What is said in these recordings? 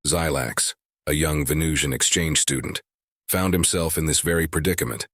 Xylax, a young Venusian exchange student, found himself in this very predicament.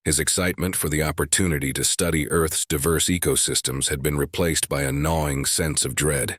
His excitement for the opportunity to study Earth's diverse ecosystems had been replaced by a gnawing sense of dread.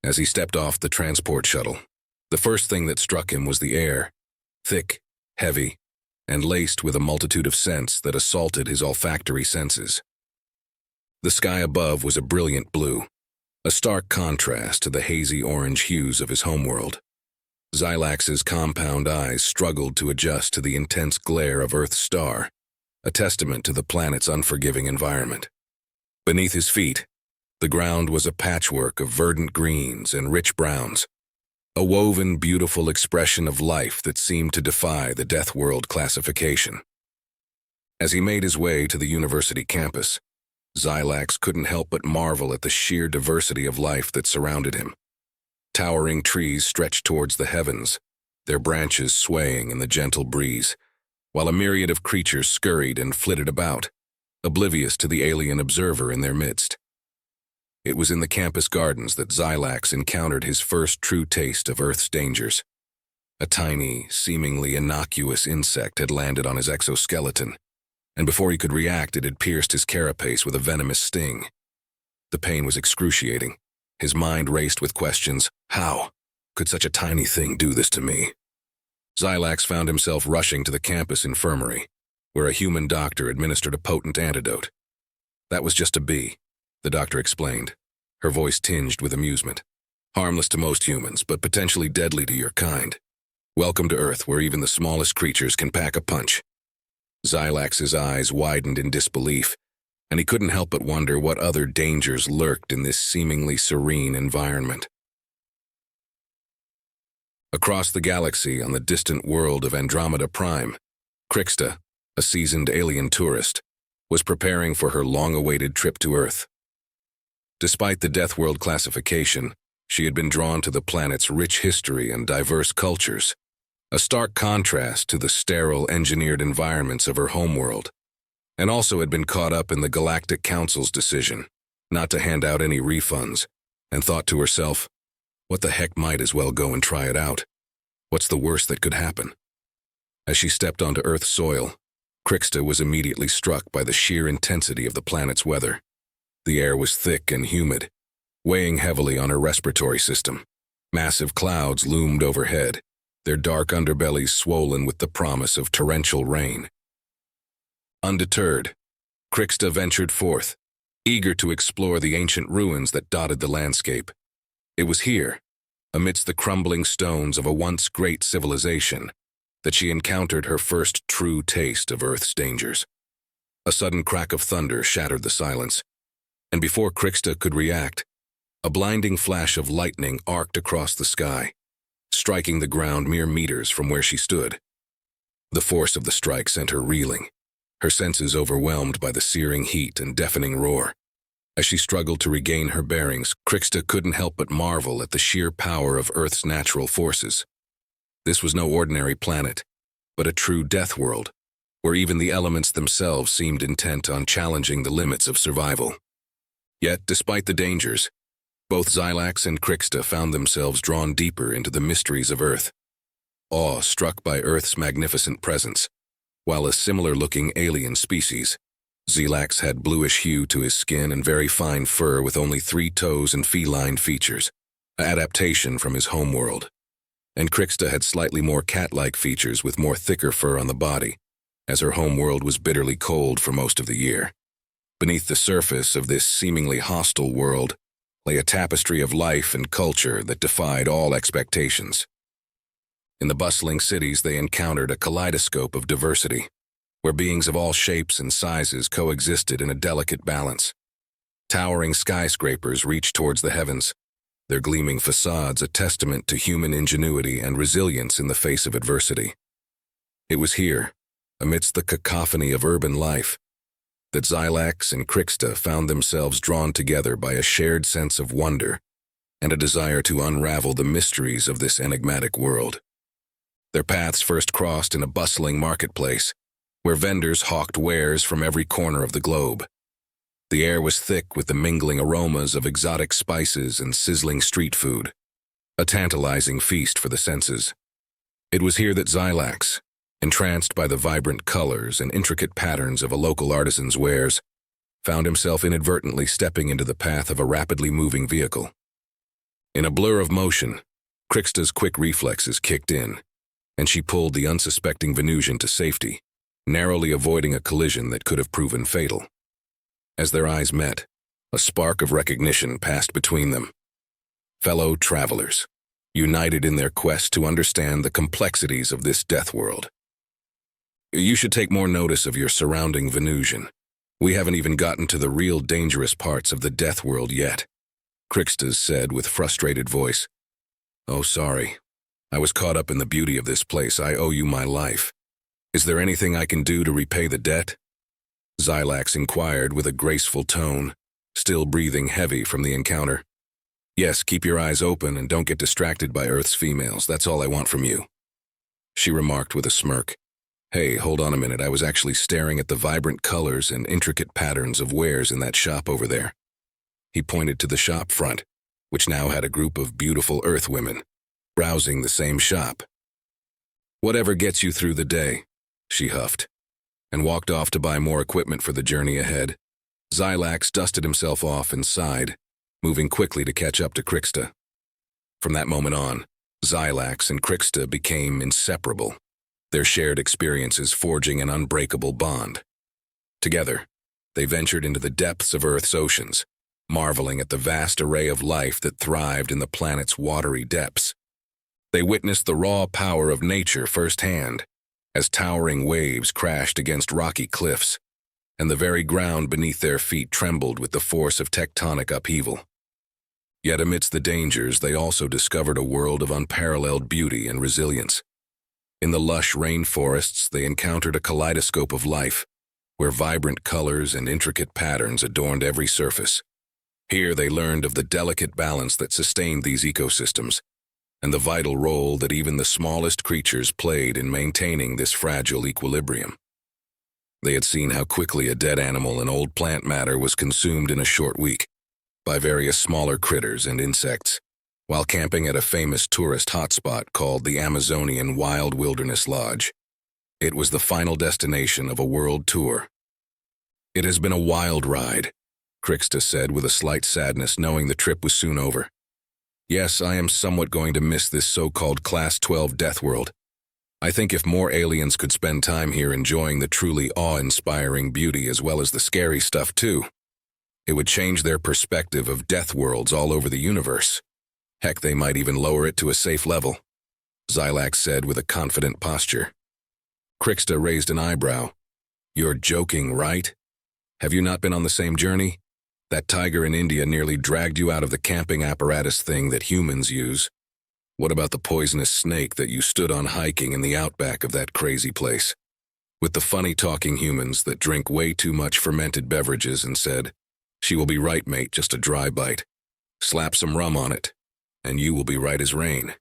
As he stepped off the transport shuttle, the first thing that struck him was the air, thick, heavy, and laced with a multitude of scents that assaulted his olfactory senses. The sky above was a brilliant blue, a stark contrast to the hazy orange hues of his homeworld. Xylax's compound eyes struggled to adjust to the intense glare of Earth's star, a testament to the planet's unforgiving environment. Beneath his feet, the ground was a patchwork of verdant greens and rich browns, a woven, beautiful expression of life that seemed to defy the Deathworld classification. As he made his way to the university campus, Xylax couldn't help but marvel at the sheer diversity of life that surrounded him. Towering trees stretched towards the heavens, their branches swaying in the gentle breeze, while a myriad of creatures scurried and flitted about, oblivious to the alien observer in their midst. It was in the campus gardens that Xylax encountered his first true taste of Earth's dangers. A tiny, seemingly innocuous insect had landed on his exoskeleton, and before he could react, it had pierced his carapace with a venomous sting. The pain was excruciating. His mind raced with questions. How could such a tiny thing do this to me? Xylax found himself rushing to the campus infirmary, where a human doctor administered a potent antidote. That was just a bee, the doctor explained, her voice tinged with amusement. Harmless to most humans, but potentially deadly to your kind. Welcome to Earth, where even the smallest creatures can pack a punch. Xylax's eyes widened in disbelief, and he couldn't help but wonder what other dangers lurked in this seemingly serene environment. Across the galaxy on the distant world of Andromeda Prime, Crixta, a seasoned alien tourist, was preparing for her long-awaited trip to Earth. Despite the Deathworld classification, she had been drawn to the planet's rich history and diverse cultures, a stark contrast to the sterile, engineered environments of her homeworld, and also had been caught up in the Galactic Council's decision not to hand out any refunds, and thought to herself, what the heck, might as well go and try it out. What's the worst that could happen? As she stepped onto Earth's soil, Crixta was immediately struck by the sheer intensity of the planet's weather. The air was thick and humid, weighing heavily on her respiratory system. Massive clouds loomed overhead, their dark underbellies swollen with the promise of torrential rain. Undeterred, Crixta ventured forth, eager to explore the ancient ruins that dotted the landscape. It was here, amidst the crumbling stones of a once great civilization, that she encountered her first true taste of Earth's dangers. A sudden crack of thunder shattered the silence, and before Crixta could react, a blinding flash of lightning arced across the sky, striking the ground mere meters from where she stood. The force of the strike sent her reeling, her senses overwhelmed by the searing heat and deafening roar. As she struggled to regain her bearings, Crixta couldn't help but marvel at the sheer power of Earth's natural forces. This was no ordinary planet, but a true death world, where even the elements themselves seemed intent on challenging the limits of survival. Yet, despite the dangers, both Xylax and Crixta found themselves drawn deeper into the mysteries of Earth, awe-struck by Earth's magnificent presence, while a similar-looking alien species. Xylax had bluish hue to his skin and very fine fur with only 3 toes and feline features, an adaptation from his homeworld. And Crixta had slightly more cat-like features with more thicker fur on the body, as her homeworld was bitterly cold for most of the year. Beneath the surface of this seemingly hostile world lay a tapestry of life and culture that defied all expectations. In the bustling cities, they encountered a kaleidoscope of diversity, where beings of all shapes and sizes coexisted in a delicate balance. Towering skyscrapers reached towards the heavens, their gleaming facades a testament to human ingenuity and resilience in the face of adversity. It was here, amidst the cacophony of urban life, that Xylax and Crixta found themselves drawn together by a shared sense of wonder and a desire to unravel the mysteries of this enigmatic world. Their paths first crossed in a bustling marketplace, where vendors hawked wares from every corner of the globe. The air was thick with the mingling aromas of exotic spices and sizzling street food. a tantalizing feast for the senses. It was here that Xylax, entranced by the vibrant colors and intricate patterns of a local artisan's wares, found himself inadvertently stepping into the path of a rapidly moving vehicle. In a blur of motion, Crixta's quick reflexes kicked in, and she pulled the unsuspecting Venusian to safety, narrowly avoiding a collision that could have proven fatal. As their eyes met, a spark of recognition passed between them. Fellow travelers, united in their quest to understand the complexities of this death world. You should take more notice of your surrounding Venusian. We haven't even gotten to the real dangerous parts of the death world yet, Crixta said with frustrated voice. Oh, sorry. I was caught up in the beauty of this place. I owe you my life. Is there anything I can do to repay the debt? Xylax inquired with a graceful tone, still breathing heavy from the encounter. Yes, keep your eyes open and don't get distracted by Earth's females. That's all I want from you, she remarked with a smirk. Hey, hold on a minute. I was actually staring at the vibrant colors and intricate patterns of wares in that shop over there. He pointed to the shop front, which now had a group of beautiful Earth women, browsing the same shop. Whatever gets you through the day, she huffed, and walked off to buy more equipment for the journey ahead. Xylax dusted himself off and sighed, moving quickly to catch up to Crixta. From that moment on, Xylax and Crixta became inseparable, their shared experiences forging an unbreakable bond. Together, they ventured into the depths of Earth's oceans, marveling at the vast array of life that thrived in the planet's watery depths. They witnessed the raw power of nature firsthand, as towering waves crashed against rocky cliffs, and the very ground beneath their feet trembled with the force of tectonic upheaval. Yet amidst the dangers, they also discovered a world of unparalleled beauty and resilience. In the lush rainforests, they encountered a kaleidoscope of life, where vibrant colors and intricate patterns adorned every surface. Here they learned of the delicate balance that sustained these ecosystems, and the vital role that even the smallest creatures played in maintaining this fragile equilibrium. They had seen how quickly a dead animal and old plant matter was consumed in a short week by various smaller critters and insects, while camping at a famous tourist hotspot called the Amazonian Wild Wilderness Lodge. It was the final destination of a world tour. It has been a wild ride, Crixta said with a slight sadness, knowing the trip was soon over. Yes, I am somewhat going to miss this so-called Class 12 death world. I think if more aliens could spend time here enjoying the truly awe-inspiring beauty as well as the scary stuff too, it would change their perspective of death worlds all over the universe. Heck, they might even lower it to a safe level, Xylax said with a confident posture. Crixta raised an eyebrow. You're joking, right? Have you not been on the same journey? That tiger in India nearly dragged you out of the camping apparatus thing that humans use. What about the poisonous snake that you stood on hiking in the outback of that crazy place? With the funny-talking humans that drink way too much fermented beverages and said, "She will be right, mate, just a dry bite. Slap some rum on it, and you will be right as rain."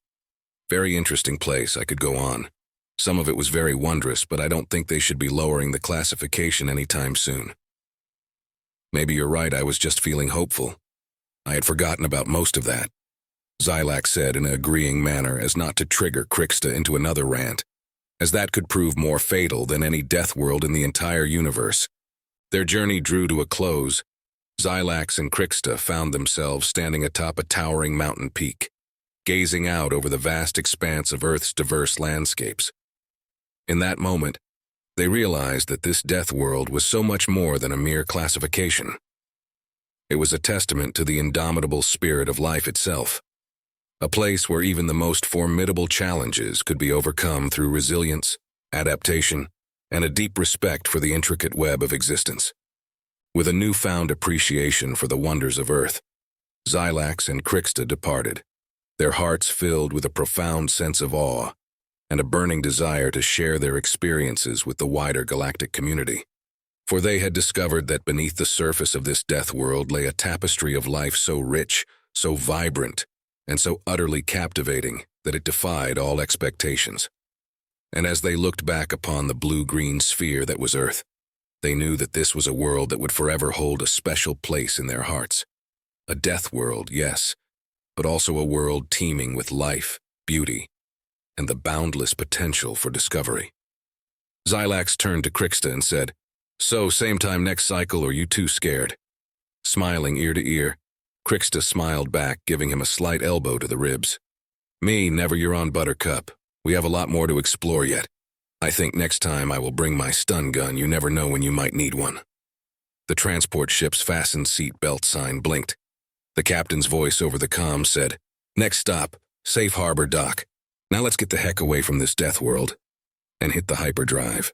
Very interesting place, I could go on. Some of it was very wondrous, but I don't think they should be lowering the classification anytime soon. Maybe you're right, I was just feeling hopeful. I had forgotten about most of that, Xylax said in an agreeing manner as not to trigger Crixta into another rant, as that could prove more fatal than any death world in the entire universe. Their journey drew to a close. Xylax and Crixta found themselves standing atop a towering mountain peak, gazing out over the vast expanse of Earth's diverse landscapes. In that moment, they realized that this death world was so much more than a mere classification. It was a testament to the indomitable spirit of life itself, a place where even the most formidable challenges could be overcome through resilience, adaptation, and a deep respect for the intricate web of existence. With a newfound appreciation for the wonders of Earth, Xylax and Crixta departed, their hearts filled with a profound sense of awe and a burning desire to share their experiences with the wider galactic community. For they had discovered that beneath the surface of this death world lay a tapestry of life so rich, so vibrant, and so utterly captivating that it defied all expectations. And as they looked back upon the blue-green sphere that was Earth, they knew that this was a world that would forever hold a special place in their hearts. A death world, yes, but also a world teeming with life, beauty, and the boundless potential for discovery. Xylax turned to Crixta and said, "So, same time next cycle, or you too scared?" Smiling ear to ear, Crixta smiled back, giving him a slight elbow to the ribs. "Me, never you're on, Buttercup. We have a lot more to explore yet. I think next time I will bring my stun gun. You never know when you might need one." The transport ship's fastened seat belt sign blinked. The captain's voice over the comm said, "Next stop, Safe Harbor Dock. Now let's get the heck away from this death world," and hit the hyperdrive.